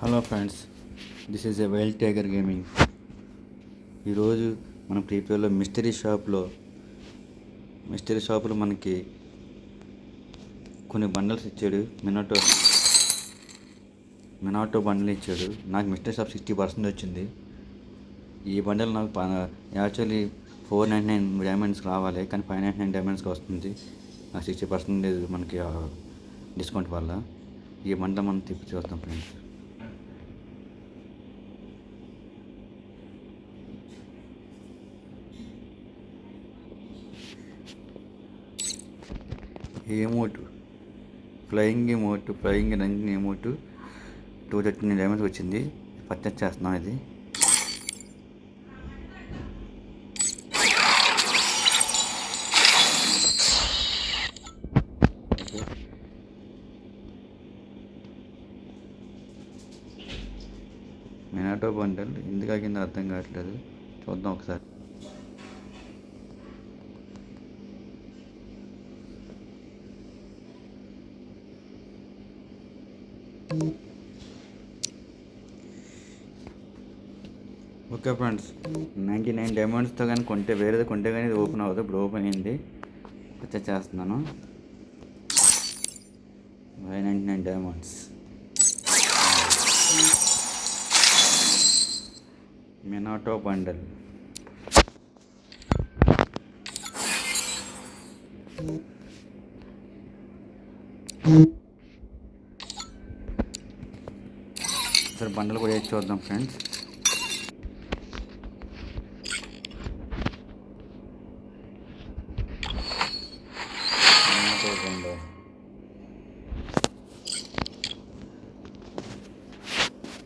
Hello friends, this is a wild tiger gaming. ఈరోజు మన ప్రీపేర్లో mystery షాపులో మనకి కొన్ని బండల్స్ ఇచ్చాడు. మినాటో బండల్ ఇచ్చాడు. నాకు మిస్టరీ షాప్ 60% వచ్చింది. ఈ బండల్ నాకు యాక్చువల్లీ 499 డైమండ్స్ రావాలి, కానీ 599 డైమండ్స్కి వస్తుంది. నాకు 60% మనకి డిస్కౌంట్ వల్ల ఈ బండల్ మనం తిప్పి చూస్తాం ఫ్రెండ్స్. ఎమోట్ ఫ్లయింగ్ రంగింగ్ ఎమోట్ 239 డైమండ్స్ వచ్చింది. పర్చేస్ చేస్తున్నాం. ఇది మినాటో బండల్ ఎందుకు ఆగిందో అర్థం కావట్లేదు. చూద్దాం ఒకసారి. ఓకే ఫ్రెండ్స్, 99 డైమండ్స్తో కానీ వేరేది కొంటే కానీ ఇది ఓపెన్ అవ్వదు. ఇప్పుడు ఓపెన్ అయింది. పర్చేస్ చేస్తున్నాను. 599 డైమండ్స్. Minato bundle. సరే, బండలు కూడా వేసి చూద్దాం friends.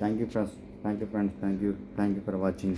Thank you friends. Thank you for watching.